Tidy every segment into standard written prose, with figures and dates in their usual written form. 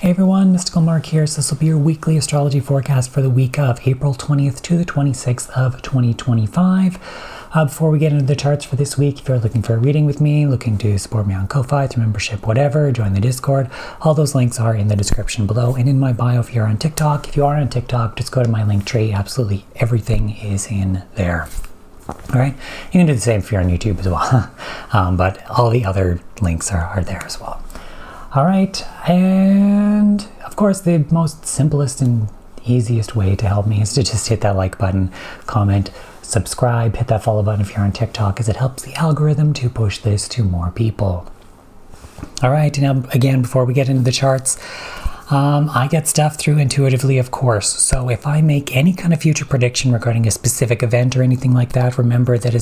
Hey everyone, Mystical Mark here. So this will be your weekly astrology forecast for the week of April 20th to the 26th of 2025. Before we get into the charts for this week, if you're looking for a reading with me, looking to support me on Ko-Fi, through membership, whatever, join the Discord, all those links are in the description below and in my bio if you're on TikTok. If you are on TikTok, just go to my link tree. Absolutely everything is in there. All right, you can do the same if you're on YouTube as well, but all the other links are there as well. All right, and of course the most simplest and easiest way to help me is to just hit that like button, comment, subscribe, hit that follow button if you're on TikTok, as it helps the algorithm to push this to more people. All right, now again, before we get into the charts, I get stuff through intuitively, of course. So if I make any kind of future prediction regarding a specific event or anything like that, remember that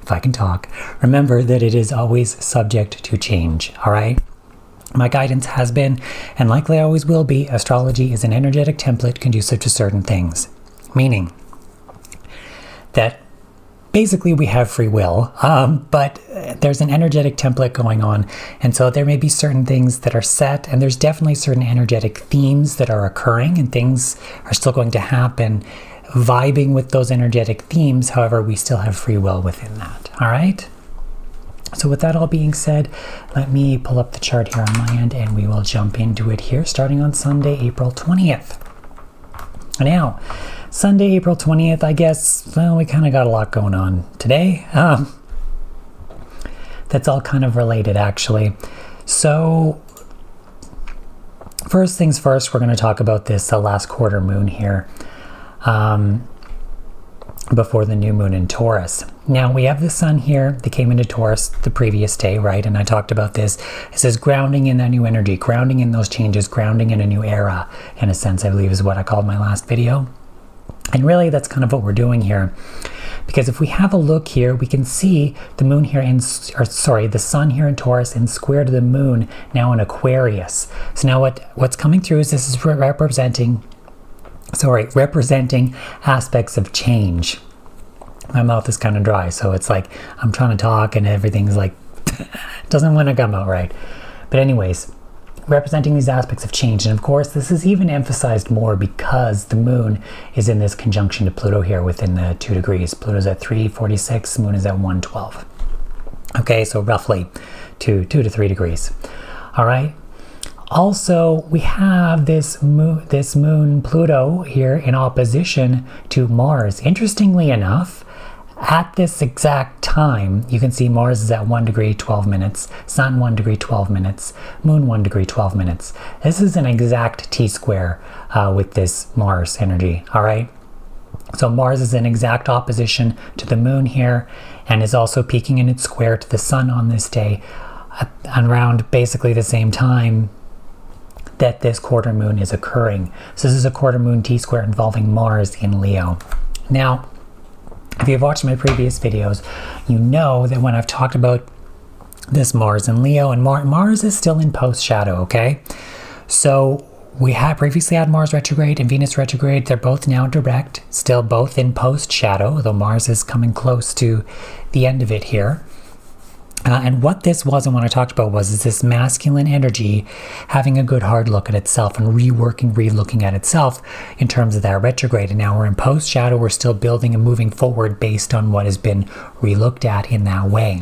if I can talk, remember that it is always subject to change, all right? My guidance has been, and likely always will be, astrology is an energetic template conducive to certain things. Meaning that basically we have free will, but there's an energetic template going on, and so there may be certain things that are set, and there's definitely certain energetic themes that are occurring, and things are still going to happen vibing with those energetic themes. However, we still have free will within that. All right, so with that all being said, let me pull up the chart here on my end and we will jump into it here, starting on Sunday, April 20th. Now, Sunday, April 20th, I guess, well, we kind of got a lot going on today. That's all kind of related, actually. So first things first, we're going to talk about this last quarter moon here, before the new moon in Taurus. Now we have the sun here that came into Taurus the previous day, right? And I talked about this. It says grounding in that new energy, grounding in those changes, grounding in a new era, in a sense, I believe is what I called my last video. And really that's kind of what we're doing here. Because if we have a look here, we can see the moon here the sun here in Taurus in square to the moon now in Aquarius. So now what's coming through is this is representing aspects of change. My mouth is kind of dry, so it's like I'm trying to talk and everything's like doesn't want to come out right. But anyways, representing these aspects of change. And of course, this is even emphasized more because the moon is in this conjunction to Pluto here within the 2 degrees. Pluto's at 346, moon is at 112. Okay, so roughly 2 to 3 degrees. All right. Also, we have this moon Pluto here in opposition to Mars. Interestingly enough, at this exact time, you can see Mars is at 1 degree 12 minutes, Sun 1 degree 12 minutes, Moon 1 degree 12 minutes. This is an exact T-square with this Mars energy, all right? So Mars is in exact opposition to the Moon here and is also peaking in its square to the Sun on this day around basically the same time that this quarter moon is occurring. So this is a quarter moon T-square involving Mars in Leo. Now, if you've watched my previous videos, you know that when I've talked about this Mars in Leo, and Mars is still in post shadow, okay? So we had previously had Mars retrograde and Venus retrograde. They're both now direct, still both in post shadow, though Mars is coming close to the end of it here. And what this was and what I talked about was this masculine energy having a good hard look at itself and relooking at itself in terms of that retrograde. And now we're in post shadow. We're still building and moving forward based on what has been relooked at in that way.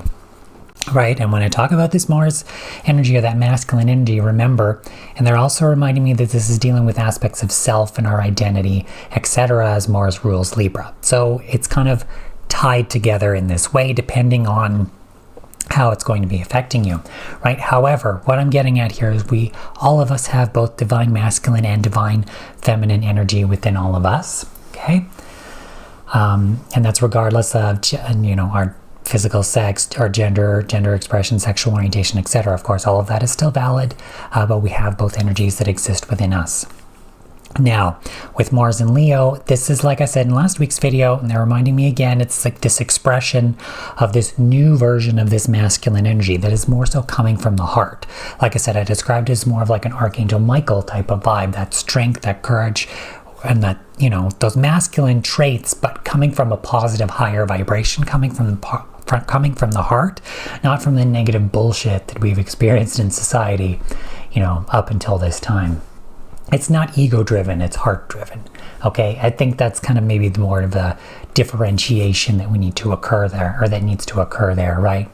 Right, and when I talk about this Mars energy or that masculine energy, remember, and they're also reminding me that this is dealing with aspects of self and our identity, etc., as Mars rules Libra. So it's kind of tied together in this way, depending on how it's going to be affecting you, right? However, what I'm getting at here is all of us have both divine masculine and divine feminine energy within all of us, okay? And that's regardless of, our physical sex, our gender expression, sexual orientation, etc. Of course, all of that is still valid, but we have both energies that exist within us. Now, with Mars and Leo, this is, like I said in last week's video, and they're reminding me again, it's like this expression of this new version of this masculine energy that is more so coming from the heart. Like I said, I described it as more of like an Archangel Michael type of vibe, that strength, that courage, and that, those masculine traits, but coming from a positive, higher vibration, coming from the heart, not from the negative bullshit that we've experienced in society up until this time. It's not ego driven, it's heart driven. Okay, I think that's kind of maybe more of a differentiation that needs to occur there, right?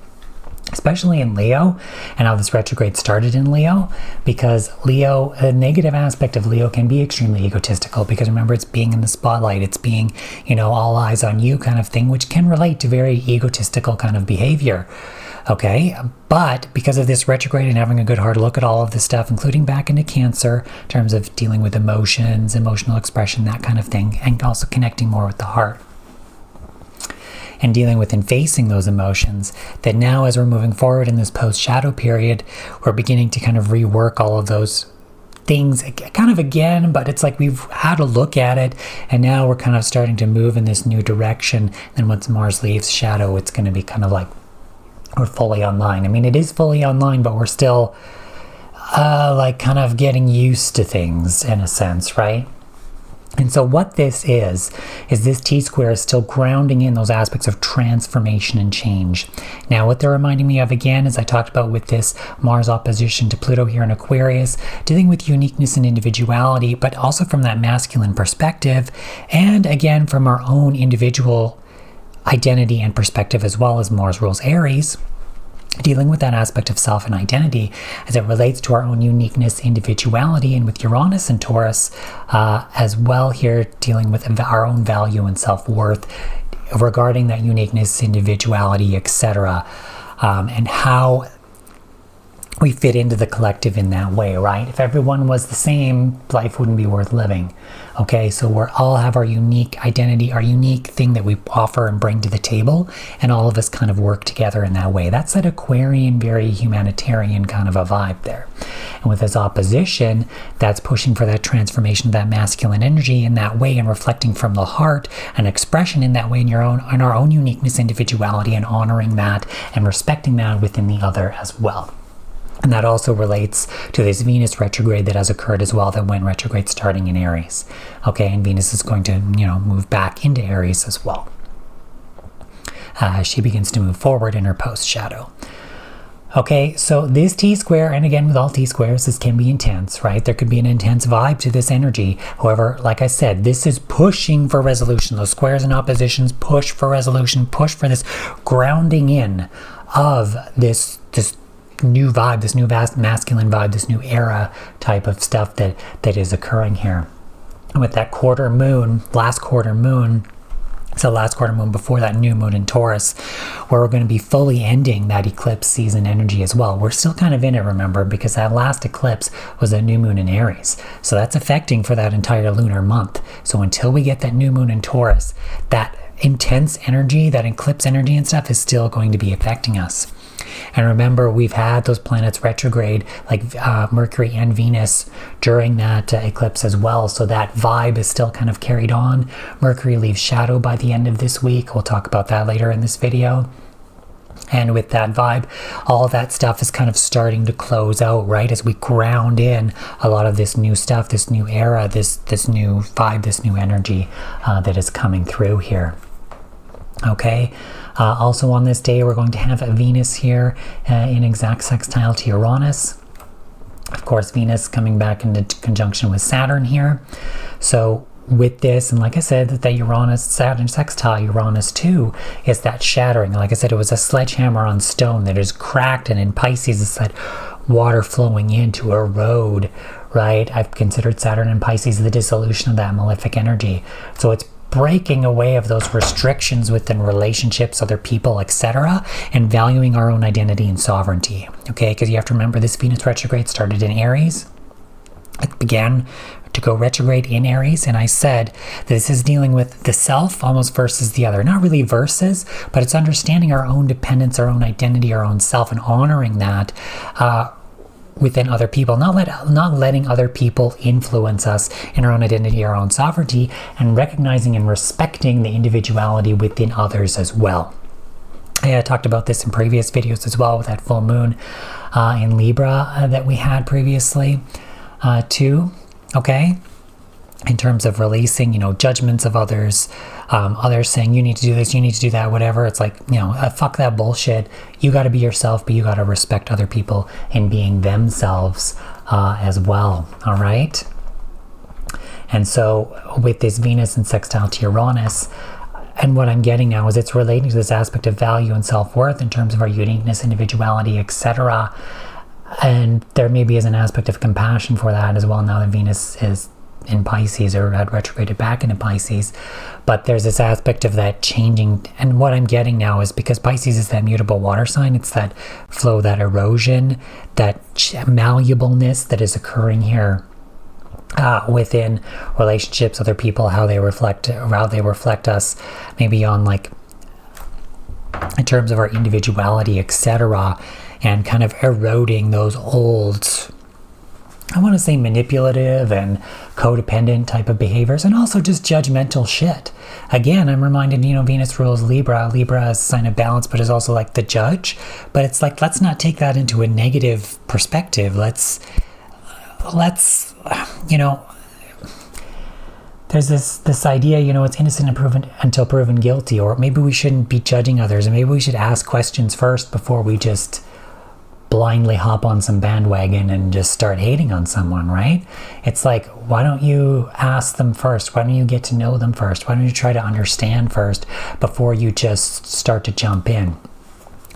Especially in Leo, and how this retrograde started in Leo, because Leo, a negative aspect of Leo can be extremely egotistical, because remember, it's being in the spotlight, it's being, all eyes on you kind of thing, which can relate to very egotistical kind of behavior. Okay, but because of this retrograde and having a good hard look at all of this stuff, including back into Cancer, in terms of dealing with emotions, emotional expression, that kind of thing, and also connecting more with the heart, and dealing with and facing those emotions, that now as we're moving forward in this post-shadow period, we're beginning to kind of rework all of those things kind of again, but it's like we've had a look at it, and now we're kind of starting to move in this new direction. Then once Mars leaves shadow, it's going to be kind of like we're fully online. I mean, it is fully online, but we're still like kind of getting used to things in a sense, right? And so what this is this T-square is still grounding in those aspects of transformation and change. Now, what they're reminding me of again, as I talked about with this Mars opposition to Pluto here in Aquarius, dealing with uniqueness and individuality, but also from that masculine perspective, and again, from our own individual identity and perspective, as well as Mars rules Aries, dealing with that aspect of self and identity as it relates to our own uniqueness, individuality, and with Uranus and Taurus as well here, dealing with our own value and self-worth regarding that uniqueness, individuality, etc., and how we fit into the collective in that way, right? If everyone was the same, life wouldn't be worth living. Okay, so we all have our unique identity, our unique thing that we offer and bring to the table, and all of us kind of work together in that way. That's that Aquarian, very humanitarian kind of a vibe there. And with this opposition, that's pushing for that transformation of that masculine energy in that way, and reflecting from the heart, an expression in that way in our own uniqueness, individuality, and honoring that and respecting that within the other as well. And that also relates to this Venus retrograde that has occurred as well, that went retrograde starting in Aries. Okay, and Venus is going to, move back into Aries as well. She begins to move forward in her post-shadow. Okay, so this T-square, and again with all T-squares, this can be intense, right? There could be an intense vibe to this energy. However, like I said, this is pushing for resolution. Those squares and oppositions push for resolution, push for this grounding in of this new vibe, this new vast masculine vibe, this new era type of stuff that is occurring here. And with that last quarter moon before that new moon in Taurus, where we're going to be fully ending that eclipse season energy as well. We're still kind of in it, remember, because that last eclipse was a new moon in Aries. So that's affecting for that entire lunar month. So until we get that new moon in Taurus, that intense energy, that eclipse energy and stuff is still going to be affecting us. And remember, we've had those planets retrograde, like Mercury and Venus, during that eclipse as well. So that vibe is still kind of carried on. Mercury leaves shadow by the end of this week. We'll talk about that later in this video. And with that vibe, all that stuff is kind of starting to close out, right? As we ground in a lot of this new stuff, this new era, this new vibe, this new energy that is coming through here. Okay. Also on this day, we're going to have a Venus here in exact sextile to Uranus. Of course, Venus coming back into conjunction with Saturn here. So with this, and like I said, that Uranus-Saturn sextile, Uranus too, is that shattering. Like I said, it was a sledgehammer on stone that is cracked, and in Pisces, it's that water flowing into a road, right? I've considered Saturn and Pisces the dissolution of that malefic energy. So it's breaking away of those restrictions within relationships, other people, etc., and valuing our own identity and sovereignty. Okay, because you have to remember, this Venus retrograde started in Aries. It began to go retrograde in Aries, and I said that this is dealing with the self almost versus the other. Not really versus, but it's understanding our own dependence, our own identity, our own self, and honoring that within other people, not letting other people influence us in our own identity, our own sovereignty, and recognizing and respecting the individuality within others as well. I talked about this in previous videos as well, with that full moon in Libra that we had previously too. Okay, in terms of releasing, judgments of others, others saying you need to do this, you need to do that, whatever. It's like, fuck that bullshit. You got to be yourself, but you got to respect other people in being themselves as well. All right. And so with this Venus in sextile to Uranus, and what I'm getting now is it's relating to this aspect of value and self-worth in terms of our uniqueness, individuality, etc. And there maybe is an aspect of compassion for that as well now that Venus is in Pisces, or had retrograded back into Pisces. But there's this aspect of that changing, and what I'm getting now is because Pisces is that mutable water sign, it's that flow, that erosion, that malleableness that is occurring here within relationships, other people, how they reflect us, maybe on like in terms of our individuality, etc., and kind of eroding those old, I want to say, manipulative and codependent type of behaviors, and also just judgmental shit. Again, I'm reminded, Venus rules Libra. Libra is a sign of balance, but is also like the judge. But it's like, let's not take that into a negative perspective. Let's there's this idea, it's innocent until proven guilty, or maybe we shouldn't be judging others, and maybe we should ask questions first before we just blindly hop on some bandwagon and just start hating on someone, right? It's like, why don't you ask them first? Why don't you get to know them first? Why don't you try to understand first before you just start to jump in?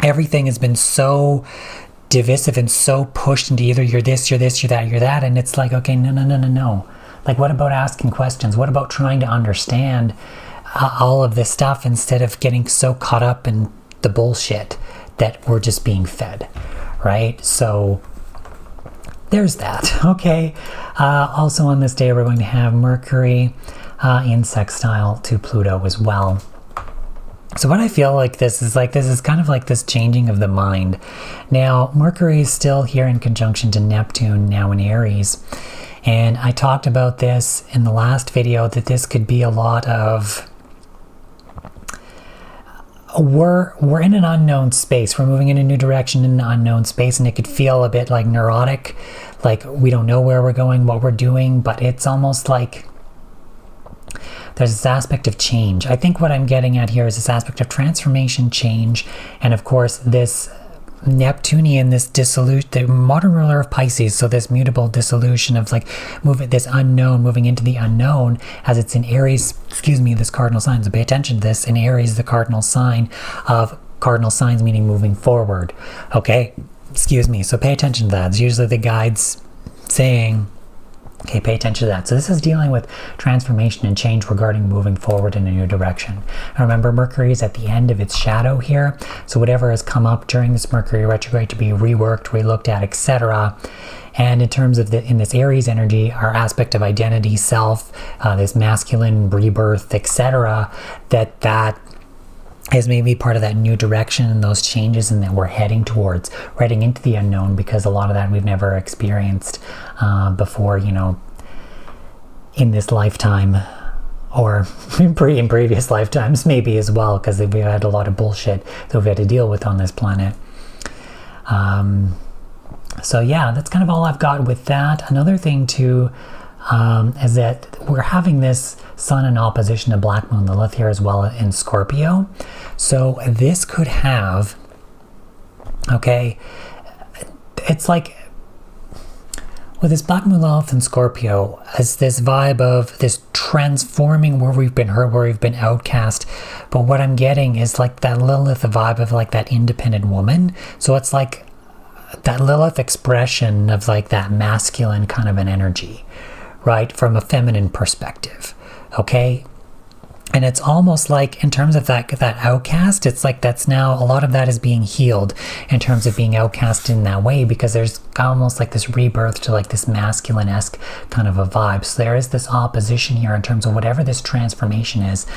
Everything has been so divisive and so pushed into either you're this, you're this, you're that, you're that, and it's like, okay, no. Like, what about asking questions? What about trying to understand all of this stuff instead of getting so caught up in the bullshit that we're just being fed? Right? So there's that. Okay. Also on this day, we're going to have Mercury in sextile to Pluto as well. So what I feel like this is kind of like this changing of the mind. Now, Mercury is still here in conjunction to Neptune, now in Aries. And I talked about this in the last video, that this could be a lot of, we're in an unknown space. We're moving in a new direction in an unknown space, and it could feel a bit like neurotic, like we don't know where we're going, what we're doing, but it's almost like there's this aspect of change. I think what I'm getting at here is this aspect of transformation, change, and of course this Neptunian, this the modern ruler of Pisces, so this mutable dissolution of like this unknown, moving into the unknown, as it's in Aries, this cardinal sign. So pay attention to this. In Aries, the cardinal sign of cardinal signs, meaning moving forward. Okay, so pay attention to that. It's usually the guides saying, okay, pay attention to that. So this is dealing with transformation and change regarding moving forward in a new direction. And remember, Mercury is at the end of its shadow here. So whatever has come up during this Mercury retrograde to be reworked, relooked at, etc. And in terms of in this Aries energy, our aspect of identity, self, this masculine rebirth, etc., that is maybe part of that new direction and those changes, and that we're heading into the unknown, because a lot of that we've never experienced before, in this lifetime, or in previous lifetimes maybe as well, because we've had a lot of bullshit that we've had to deal with on this planet. So yeah, that's kind of all I've got with that. Another thing too is that we're having this Sun in opposition to Black Moon Lilith here as well in Scorpio. So this could have, okay, it's like with this Black Moon Lilith in Scorpio, as this vibe of this transforming, where we've been hurt, where we've been outcast. But what I'm getting is like that Lilith vibe of like that independent woman. So it's like that Lilith expression of like that masculine kind of an energy, right, from a feminine perspective. Okay, and it's almost like in terms of that outcast, it's like that's now a lot of that is being healed in terms of being outcast in that way, because there's almost like this rebirth to like this masculine-esque kind of a vibe. So there is this opposition here in terms of whatever this transformation is.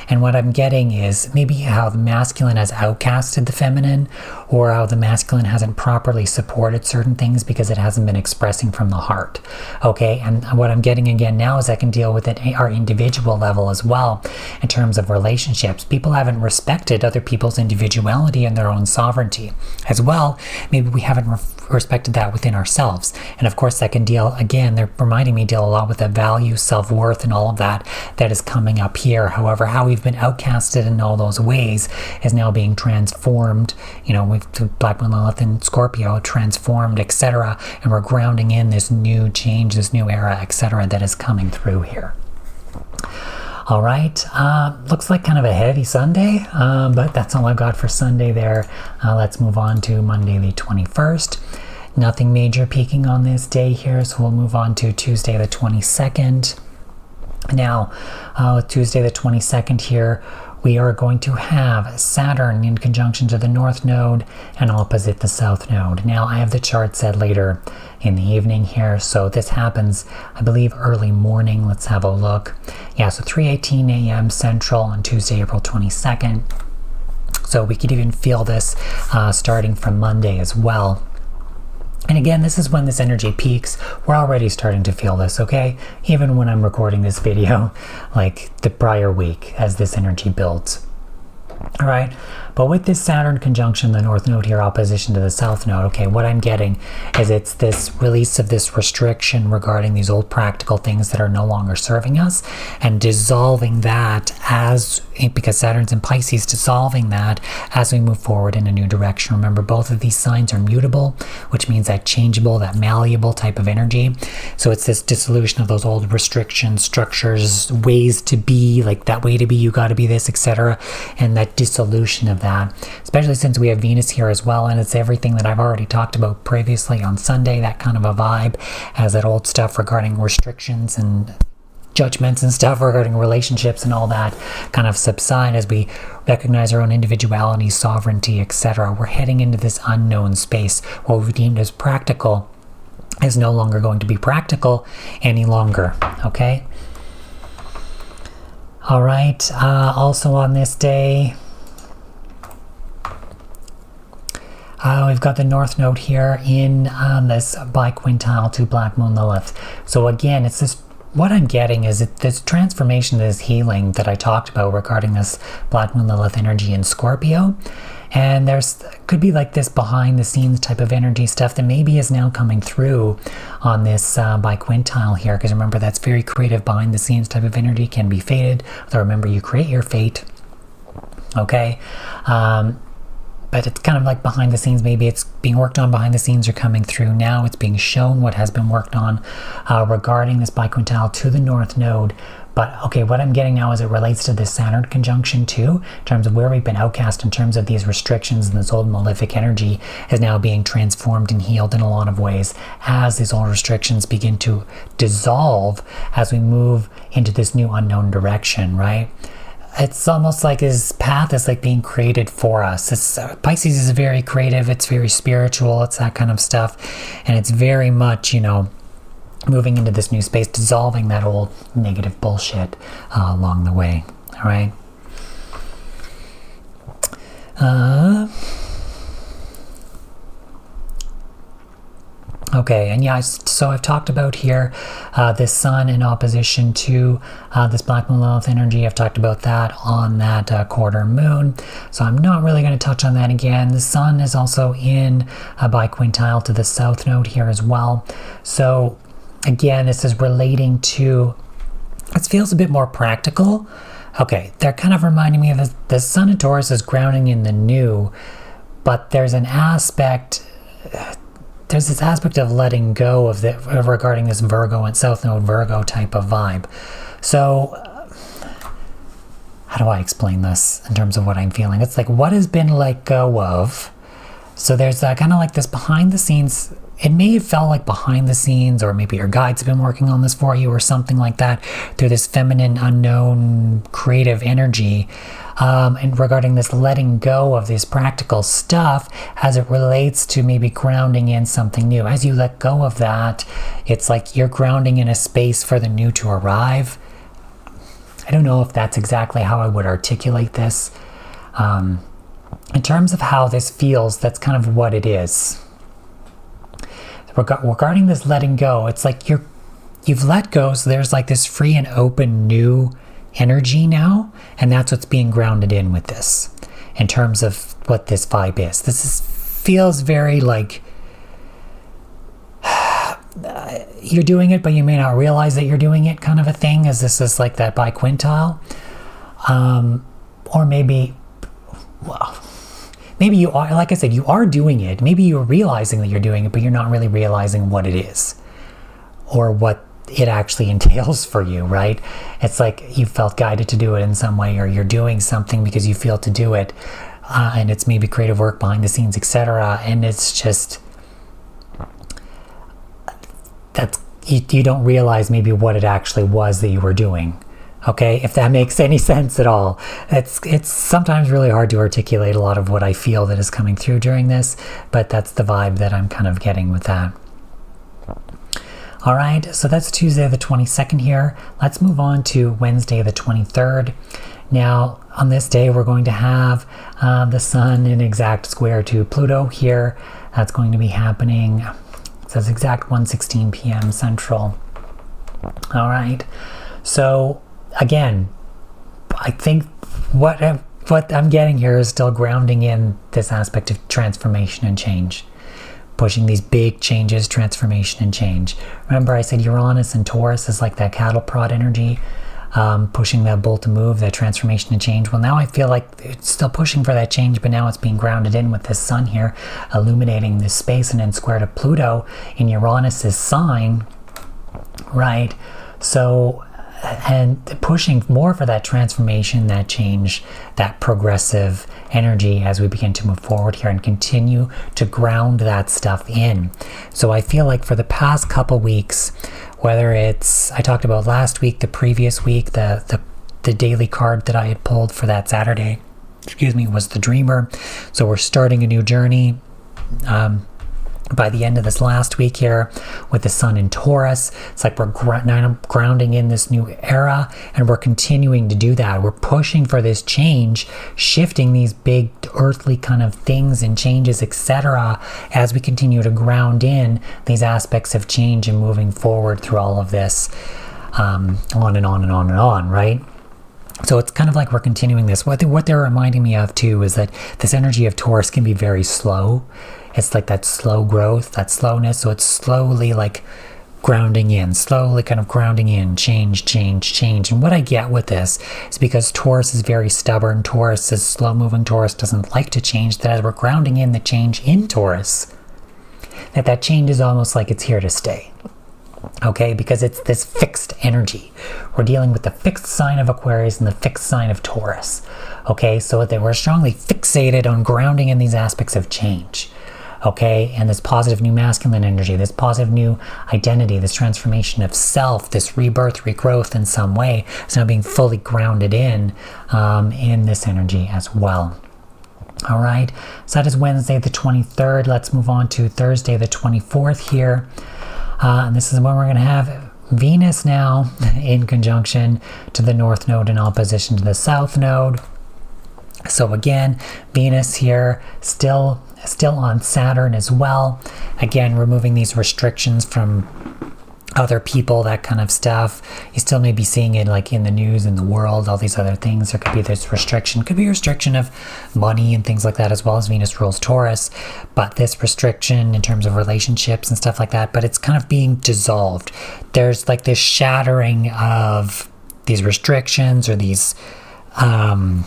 And what I'm getting is maybe how the masculine has outcasted the feminine, or how the masculine hasn't properly supported certain things because it hasn't been expressing from the heart. Okay, and what I'm getting again now is I can deal with it at our individual level as well. in terms of relationships. People haven't respected other people's individuality and their own sovereignty. As well, maybe we haven't respected that within ourselves. And of course, that can deal, again, they're reminding me, deal a lot with the value, self-worth, and all of that is coming up here. However, how we've been outcasted in all those ways is now being transformed. We've Black Moon Lilith and Scorpio transformed, etc. And we're grounding in this new change, this new era, etc. that is coming through here. All right, looks like kind of a heavy Sunday, but that's all I've got for Sunday there. Let's move on to Monday the 21st. Nothing major peaking on this day here, so we'll move on to Tuesday the 22nd. Now, with Tuesday the 22nd here, we are going to have Saturn in conjunction to the North Node and opposite the South Node. Now, I have the chart set later in the evening here, so this happens, I believe, early morning. Let's have a look. Yeah, so 3:18 a.m. Central on Tuesday, April 22nd. So we could even feel this starting from Monday as well. And again, this is when this energy peaks. We're already starting to feel this, okay? Even when I'm recording this video, like the prior week, as this energy builds. All right, but with this Saturn conjunction, the North Node here, opposition to the South Node, okay, what I'm getting is it's this release of this restriction regarding these old practical things that are no longer serving us, and dissolving that because Saturn's in Pisces, dissolving that as we move forward in a new direction. Remember, both of these signs are mutable, which means that changeable, that malleable type of energy. So it's this dissolution of those old restrictions, structures, ways to be, like that way to be, you got to be this, etc. And that dissolution of that, especially since we have Venus here as well, and it's everything that I've already talked about previously on Sunday, that kind of a vibe, as that old stuff regarding restrictions and judgments and stuff regarding relationships and all that kind of subside as we recognize our own individuality, sovereignty, etc. We're heading into this unknown space. What we deemed as practical is no longer going to be practical any longer, okay? All right, also on this day, we've got the North Node here in this biquintile to Black Moon Lilith. So again, it's this, what I'm getting is this transformation, this healing that I talked about regarding this Black Moon Lilith energy in Scorpio. And could be like this behind the scenes type of energy stuff that maybe is now coming through on this biquintile here, because remember, that's very creative. Behind the scenes type of energy can be fated, though remember, you create your fate, okay? But it's kind of like behind the scenes. Maybe it's being worked on behind the scenes or coming through now. It's being shown what has been worked on regarding this biquintile to the North Node. But okay, what I'm getting now as it relates to this Saturn conjunction too, in terms of where we've been outcast, in terms of these restrictions and this old malefic energy is now being transformed and healed in a lot of ways as these old restrictions begin to dissolve as we move into this new unknown direction, right? It's almost like his path is like being created for us. Pisces is very creative, it's very spiritual, it's that kind of stuff. And it's very much, moving into this new space, dissolving that old negative bullshit along the way. All right. Okay, and yeah, so I've talked about here this Sun in opposition to this Black Moon Lilith energy. I've talked about that on that quarter moon, so I'm not really going to touch on that again. The Sun is also in a biquintile to the South Node here as well. So again, this is relating to, it feels a bit more practical. Okay, they're kind of reminding me of the Sun in Taurus is grounding in the new, but there's an aspect, there's this aspect of letting go of regarding this Virgo and South Node Virgo type of vibe. So how do I explain this in terms of what I'm feeling? It's like, what has been let go of? So there's kind of like this behind the scenes. It may have felt like behind the scenes, or maybe your guides have been working on this for you or something like that through this feminine, unknown, creative energy. And regarding this letting go of this practical stuff as it relates to maybe grounding in something new. As you let go of that, it's like you're grounding in a space for the new to arrive. I don't know if that's exactly how I would articulate this. In terms of how this feels, that's kind of what it is. Regarding this letting go, it's like you've let go, so there's like this free and open new energy now, and that's what's being grounded in with this, in terms of what this vibe is. Feels very like you're doing it, but you may not realize that you're doing it, kind of a thing, as this is like that biquintile. Or maybe, well, maybe you are, like I said, you are doing it. Maybe you're realizing that you're doing it, but you're not really realizing what it is or what it actually entails for you, right? It's like you felt guided to do it in some way, or you're doing something because you feel to do it, and it's maybe creative work behind the scenes, etc. And it's just that's you don't realize maybe what it actually was that you were doing. Okay, if that makes any sense at all. It's sometimes really hard to articulate a lot of what I feel that is coming through during this, but that's the vibe that I'm kind of getting with that. All right, so that's Tuesday the 22nd here. Let's move on to Wednesday the 23rd. Now, on this day, we're going to have the Sun in exact square to Pluto here. That's going to be happening, it says exact 1:16 p.m. Central. All right, so again, I think what I'm getting here is still grounding in this aspect of transformation and change. Pushing these big changes, transformation and change. Remember I said Uranus and Taurus is like that cattle prod energy, pushing that bull to move, that transformation and change. Well, now I feel like it's still pushing for that change, but now it's being grounded in with this Sun here, illuminating this space and in square to Pluto in Uranus's sign, right? So, and pushing more for that transformation, that change, that progressive energy as we begin to move forward here and continue to ground that stuff in. So I feel like for the past couple weeks, whether it's, I talked about last week, the previous week, the daily card that I had pulled for that Saturday, was the Dreamer. So we're starting a new journey. By the end of this last week here with the Sun in Taurus, it's like we're grounding in this new era, and we're continuing to do that. We're pushing for this change, shifting these big earthly kind of things and changes, etc., as we continue to ground in these aspects of change and moving forward through all of this, on and on and on and on, right? So it's kind of like we're continuing this. What they're reminding me of too is that this energy of Taurus can be very slow. It's like that slow growth, that slowness. So it's slowly like grounding in, slowly kind of grounding in, change. And what I get with this is because Taurus is very stubborn. Taurus is slow moving. Taurus doesn't like to change. That as we're grounding in the change in Taurus, that change is almost like it's here to stay. Okay, because it's this fixed energy. We're dealing with the fixed sign of Aquarius and the fixed sign of Taurus. Okay, so that we're strongly fixated on grounding in these aspects of change. Okay, and this positive new masculine energy, this positive new identity, this transformation of self, this rebirth, regrowth in some way is now being fully grounded in this energy as well. All right, so that is Wednesday the 23rd. Let's move on to Thursday the 24th here. And this is when we're going to have Venus now in conjunction to the North Node in opposition to the South Node. So again, Venus here still on Saturn as well. Again, removing these restrictions from other people, that kind of stuff. You still may be seeing it like in the news, in the world, all these other things. There could be this restriction. Could be a restriction of money and things like that, as well as Venus rules Taurus. But this restriction in terms of relationships and stuff like that, but it's kind of being dissolved. There's like this shattering of these restrictions or these, I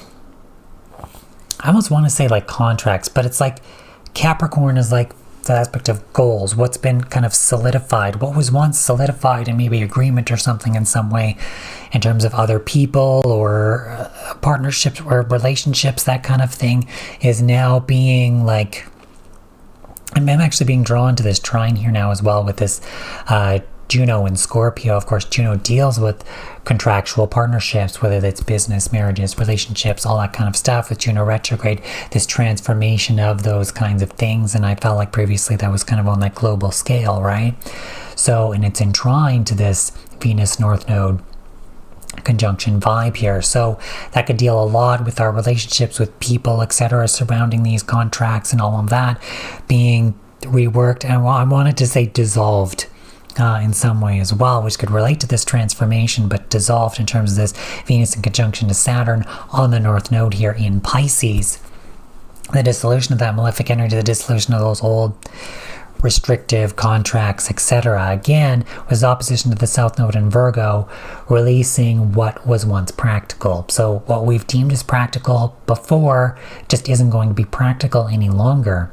almost want to say like contracts, but it's like Capricorn is like the aspect of goals, what's been kind of solidified, what was once solidified in maybe agreement or something in some way in terms of other people or partnerships or relationships, that kind of thing is now being like, I'm actually being drawn to this trine here now as well with this Juno and Scorpio. Of course, Juno deals with contractual partnerships, whether it's business, marriages, relationships, all that kind of stuff. With Juno retrograde, this transformation of those kinds of things. And I felt like previously that was kind of on that global scale, right? So, and it's in trine to this Venus North Node conjunction vibe here. So that could deal a lot with our relationships with people, etc., surrounding these contracts and all of that being reworked. And I wanted to say dissolved in some way as well, which could relate to this transformation, but dissolved in terms of this Venus in conjunction to Saturn on the North Node here in Pisces. The dissolution of that malefic energy, the dissolution of those old restrictive contracts, etc., again was opposition to the South Node in Virgo, releasing what was once practical. So what we've deemed as practical before just isn't going to be practical any longer.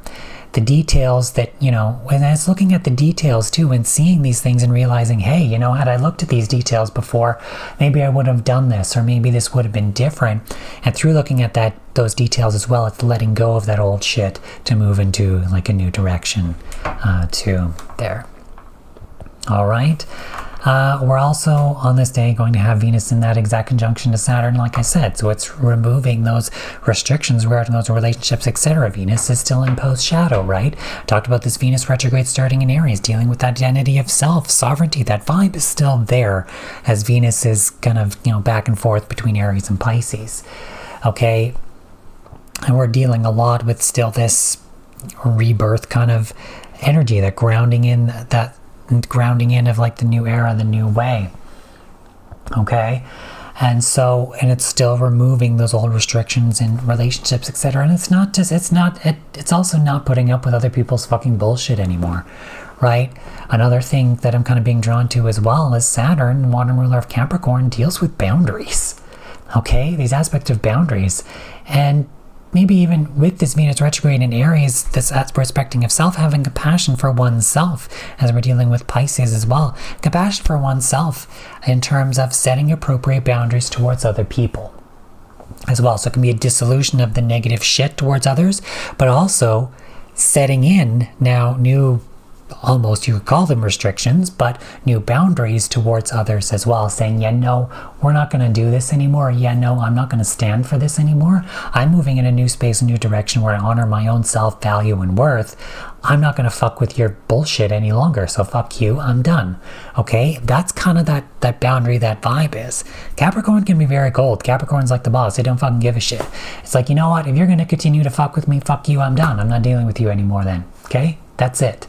The details that, when I was looking at the details too and seeing these things and realizing, hey, had I looked at these details before, maybe I would have done this, or maybe this would have been different. And through looking at those details as well, it's letting go of that old shit to move into like a new direction to there. All right. We're also on this day going to have Venus in that exact conjunction to Saturn, like I said. So it's removing those restrictions regarding those relationships, etc. Venus is still in post shadow, right? Talked about this Venus retrograde starting in Aries, dealing with that identity of self, sovereignty. That vibe is still there as Venus is kind of, back and forth between Aries and Pisces. Okay. And we're dealing a lot with still this rebirth kind of energy, that grounding in of like the new era, the new way. Okay. And it's still removing those old restrictions in relationships, etc. And it's also not putting up with other people's fucking bullshit anymore, right? Another thing that I'm kind of being drawn to as well is Saturn, modern ruler of Capricorn, deals with boundaries. Okay. These aspects of boundaries. And maybe even with this Venus retrograde in Aries, this respecting of self, having compassion for oneself, as we're dealing with Pisces as well. Compassion for oneself in terms of setting appropriate boundaries towards other people as well. So it can be a dissolution of the negative shit towards others, but also setting in now new, almost you could call them restrictions, but new boundaries towards others as well, saying, we're not going to do this anymore. I'm not going to stand for this anymore. I'm moving in a new space, a new direction where I honor my own self-value and worth. I'm not going to fuck with your bullshit any longer. So fuck you, I'm done. Okay, that's kind of that boundary, that vibe is. Capricorn can be very cold. Capricorn's like the boss. They don't fucking give a shit. It's like, you know what? If you're going to continue to fuck with me, fuck you, I'm done. I'm not dealing with you anymore then. Okay, that's it.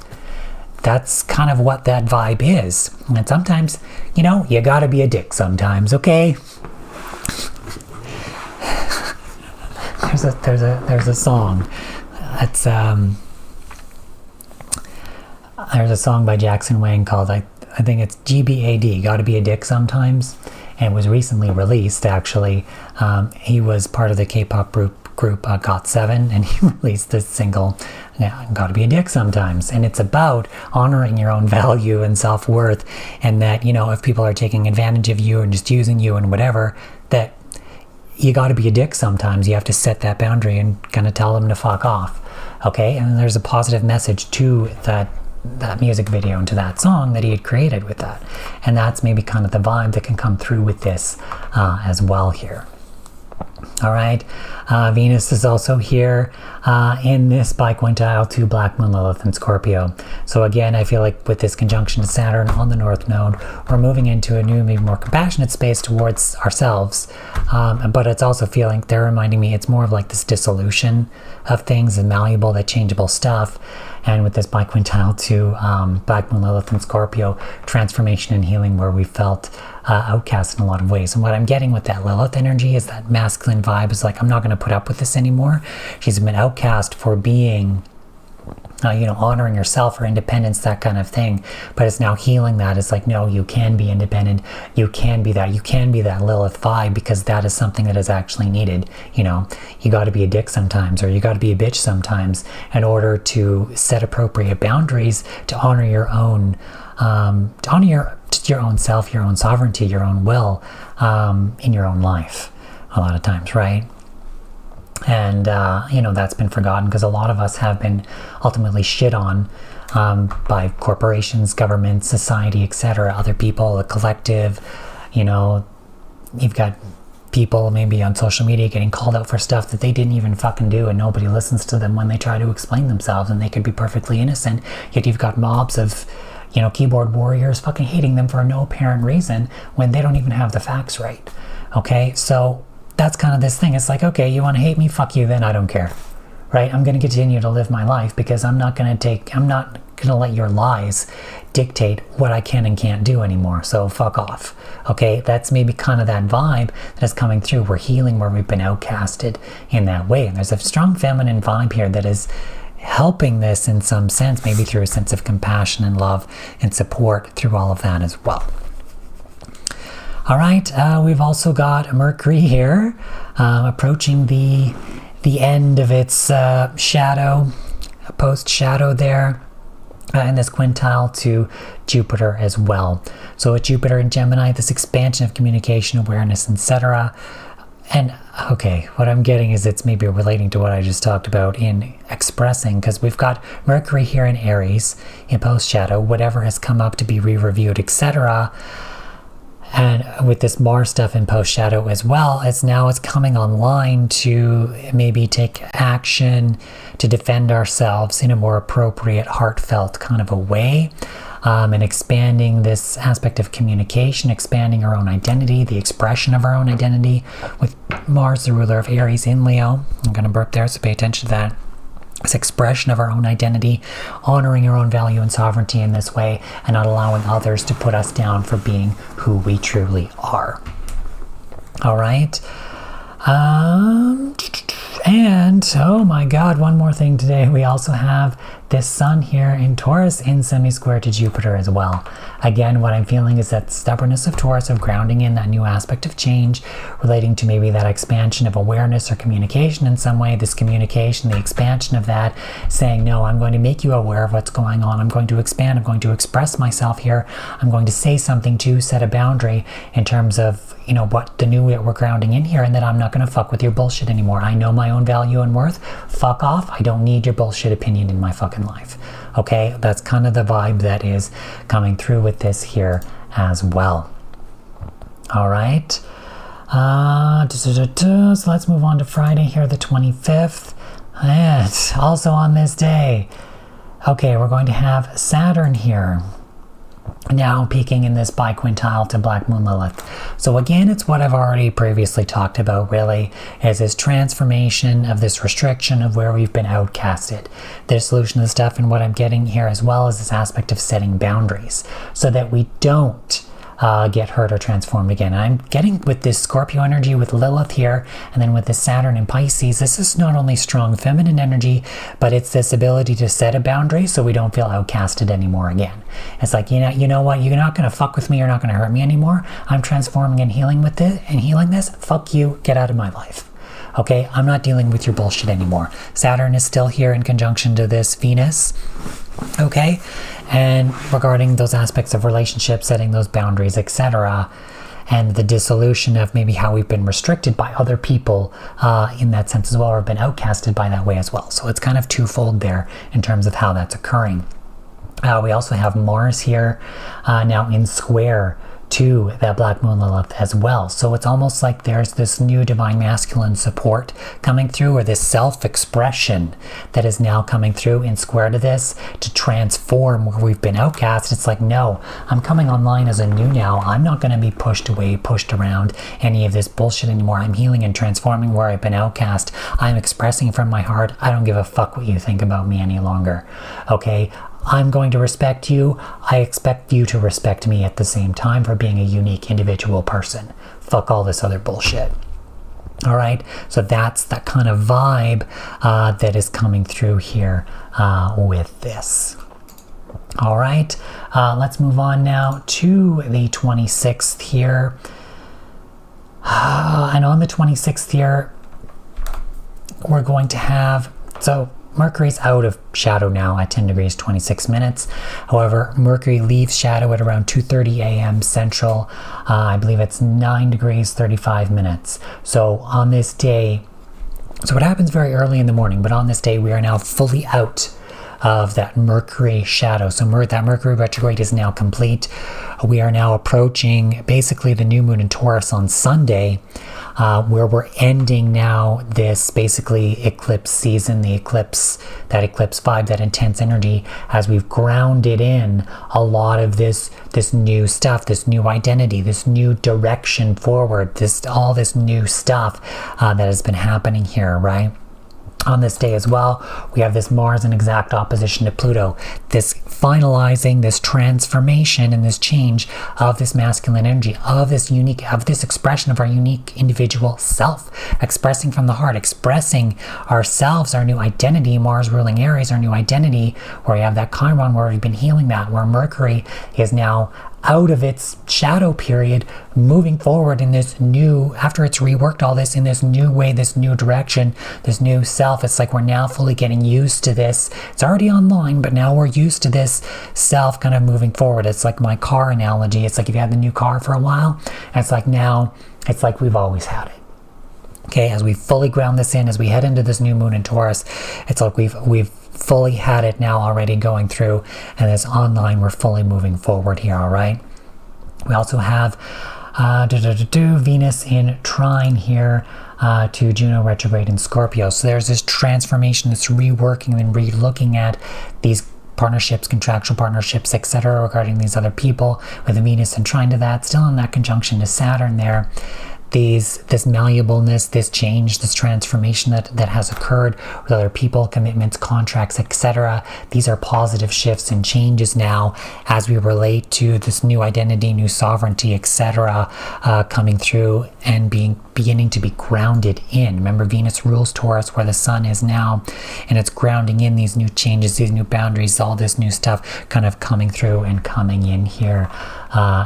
That's kind of what that vibe is. And sometimes, you gotta be a dick sometimes, okay? There's a song. It's there's a song by Jackson Wang called I think it's GBAD, Gotta Be a Dick Sometimes, and it was recently released actually. He was part of the K-pop group GOT7, and he released this single, Gotta Be a Dick Sometimes. And it's about honoring your own value and self-worth, and that, if people are taking advantage of you and just using you and whatever, that you gotta be a dick sometimes. You have to set that boundary and kind of tell them to fuck off. Okay? And there's a positive message to that music video and to that song that he had created with that. And that's maybe kind of the vibe that can come through with this as well here. All right, Venus is also here in this biquintile to Black Moon, Lilith, and Scorpio. So again, I feel like with this conjunction to Saturn on the North Node, we're moving into a new, maybe more compassionate space towards ourselves. But it's also feeling, they're reminding me, it's more of like this dissolution of things, and malleable, that changeable stuff. And with this biquintile to Black Moon, Lilith, and Scorpio, transformation and healing, where we felt outcast in a lot of ways. And what I'm getting with that Lilith energy is that masculine vibe is like, I'm not going to put up with this anymore. She's been outcast for being, honoring yourself, or independence, that kind of thing. But it's now healing that. It's like, no, you can be independent. You can be that. You can be that Lilith vibe, because that is something that is actually needed. You got to be a dick sometimes, or you got to be a bitch sometimes, in order to set appropriate boundaries to honor your own, your own self, your own sovereignty, your own will in your own life a lot of times, right? And that's been forgotten, because a lot of us have been ultimately shit on by corporations, government, society, etc., other people, the collective. You've got people maybe on social media getting called out for stuff that they didn't even fucking do, and nobody listens to them when they try to explain themselves, and they could be perfectly innocent. Yet you've got mobs of keyboard warriors fucking hating them for no apparent reason when they don't even have the facts right. Okay, so that's kind of this thing. It's like, okay, you want to hate me? Fuck you then, I don't care. Right? I'm going to continue to live my life, because I'm not going going to let your lies dictate what I can and can't do anymore. So fuck off. Okay, that's maybe kind of that vibe that is coming through. We're healing where we've been outcasted in that way. And there's a strong feminine vibe here that is helping this in some sense, maybe through a sense of compassion and love and support through all of that as well. All right, we've also got Mercury here approaching the end of its shadow, post-shadow there. In this quintile to Jupiter as well. So with Jupiter in Gemini, this expansion of communication, awareness, etc. And okay, what I'm getting is it's maybe relating to what I just talked about in expressing, because we've got Mercury here in Aries in post-shadow, whatever has come up to be re-reviewed, etc. And with this Mars stuff in post-shadow as well, as now it's coming online to maybe take action to defend ourselves in a more appropriate, heartfelt kind of a way, and expanding this aspect of communication, expanding our own identity, the expression of our own identity, with Mars, the ruler of Aries, in Leo. I'm going to burp there, so pay attention to that. This expression of our own identity, honoring our own value and sovereignty in this way, and not allowing others to put us down for being who we truly are. All right. And oh my god, one more thing today. We also have this Sun here in Taurus in semi-square to Jupiter as well. Again, what I'm feeling is that stubbornness of Taurus, of grounding in that new aspect of change, relating to maybe that expansion of awareness or communication in some way. This communication, the expansion of that, saying, no, I'm going to make you aware of what's going on. I'm going to expand. I'm going to express myself here. I'm going to say something to set a boundary in terms of, you know, what the new we're grounding in here, and that I'm not going to fuck with your bullshit anymore. I know my own value and worth. Fuck off. I don't need your bullshit opinion in my fucking life. Okay, that's kind of the vibe that is coming through with this here as well. All right. So let's move on to Friday here, the 25th. And also on this day, okay, we're going to have Saturn here, now peaking in this biquintile to Black Moon Lilith. So again, it's what I've already previously talked about, really, is this transformation of this restriction of where we've been outcasted. The dissolution of the stuff, and what I'm getting here as well is this aspect of setting boundaries so that we don't get hurt or transformed again. And I'm getting with this Scorpio energy with Lilith here, and then with this Saturn in Pisces, this is not only strong feminine energy, but it's this ability to set a boundary so we don't feel outcasted anymore again. It's like, you know what, you're not going to fuck with me, you're not going to hurt me anymore. I'm transforming and healing with this, and healing this. Fuck you, get out of my life. Okay, I'm not dealing with your bullshit anymore. Saturn is still here in conjunction to this Venus. Okay, and regarding those aspects of relationships, setting those boundaries, etc., and the dissolution of maybe how we've been restricted by other people in that sense as well, or been outcasted by that way as well. So it's kind of twofold there in terms of how that's occurring. We also have Mars here now in square to that Black Moon Lilith as well. So it's almost like there's this new divine masculine support coming through, or this self-expression that is now coming through in square to this to transform where we've been outcast. It's like, no, I'm coming online as a new now. I'm not going to be pushed away, pushed around any of this bullshit anymore. I'm healing and transforming where I've been outcast. I'm expressing from my heart. I don't give a fuck what you think about me any longer. Okay? I'm going to respect you. I expect you to respect me at the same time for being a unique individual person. Fuck all this other bullshit. All right, so that's that kind of vibe that is coming through here with this. All right, let's move on now to the 26th here. And on the 26th here, we're going to have, so Mercury's out of shadow now at 10 degrees 26 minutes. However, Mercury leaves shadow at around 2:30 a.m. Central. I believe it's 9 degrees 35 minutes. So on this day, so it happens very early in the morning, but on this day we are now fully out of that Mercury shadow. So that Mercury retrograde is now complete. We are now approaching basically the new moon in Taurus on Sunday, where we're ending now this basically eclipse season, the eclipse, that eclipse vibe, that intense energy, as we've grounded in a lot of this new stuff, this new identity, this new direction forward, all this new stuff that has been happening here, right? On this day as well, we have this Mars in exact opposition to Pluto, this finalizing, this transformation and this change of this masculine energy, of this expression of our unique individual self, expressing from the heart, expressing ourselves, our new identity. Mars ruling Aries, our new identity, where we have that Chiron, where we've been healing that, where Mercury is now out of its shadow period, moving forward in this new, after it's reworked all this, in this new way, this new direction, this new self. It's like we're now fully getting used to this. It's already online, but now we're used to this self kind of moving forward. It's like my car analogy. It's like if you had the new car for a while, and it's like now, it's like we've always had it. Okay, as we fully ground this in, as we head into this new moon in Taurus, it's like we've fully had it now already going through, and as online, we're fully moving forward here, all right? We also have Venus in trine here to Juno retrograde in Scorpio. So there's this transformation, this reworking and re-looking at these partnerships, contractual partnerships, etc., regarding these other people, with the Venus in trine to that, still in that conjunction to Saturn there. This malleableness, this change, this transformation that has occurred with other people, commitments, contracts, etc. These are positive shifts and changes now as we relate to this new identity, new sovereignty, etc. Coming through and beginning to be grounded in. Remember, Venus rules Taurus, where the sun is now, and it's grounding in these new changes, these new boundaries, all this new stuff kind of coming through and coming in here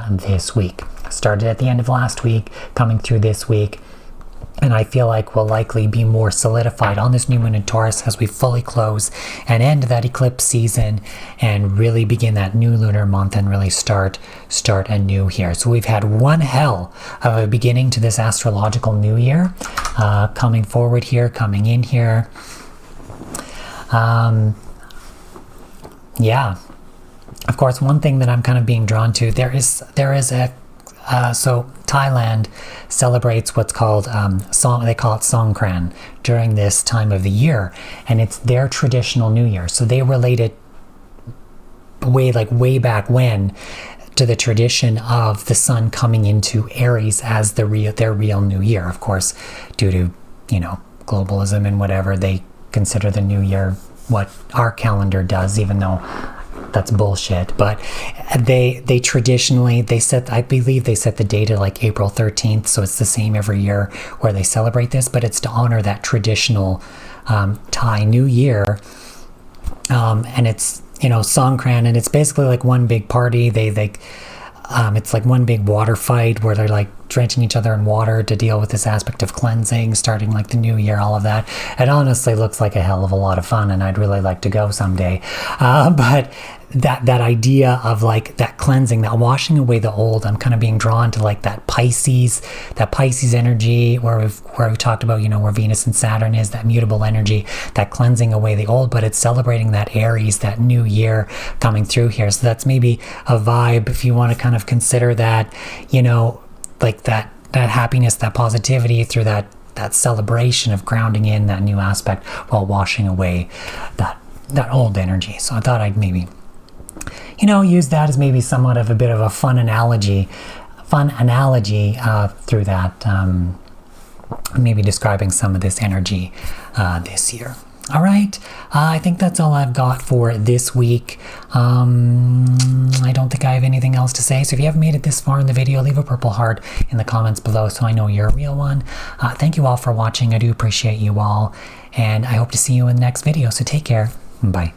this week. Started at the end of last week, coming through this week, and I feel like will likely be more solidified on this new moon in Taurus as we fully close and end that eclipse season and really begin that new lunar month and really start anew here. So we've had one hell of a beginning to this astrological new year, coming forward here, coming in here. Yeah, of course, one thing that I'm kind of being drawn to, there is a so Thailand celebrates what's called they call it Songkran during this time of the year, and it's their traditional New Year. So they relate it way back when to the tradition of the sun coming into Aries as their real New Year. Of course, due to globalism and whatever, they consider the New Year what our calendar does, even though that's bullshit. But they traditionally, I believe they set the date at like April 13th, so it's the same every year where they celebrate this, but it's to honor that traditional Thai New Year. And it's Songkran, and it's basically like one big party. It's like one big water fight where they're like drenching each other in water to deal with this aspect of cleansing, starting like the new year, all of that. It honestly looks like a hell of a lot of fun, and I'd really like to go someday. But that idea of like that cleansing, that washing away the old, I'm kind of being drawn to like that Pisces energy where we've talked about, where Venus and Saturn is, that mutable energy, that cleansing away the old, but it's celebrating that Aries, that new year coming through here. So that's maybe a vibe if you want to kind of consider that, like that happiness, that positivity through that celebration of grounding in that new aspect while washing away that old energy. So I thought I'd maybe use that as maybe somewhat of a bit of a fun analogy through that, maybe describing some of this energy this year. All right, I think that's all I've got for this week. I don't think I have anything else to say, so if you haven't made it this far in the video, leave a purple heart in the comments below so I know you're a real one. Thank you all for watching. I do appreciate you all, and I hope to see you in the next video, so take care. Bye.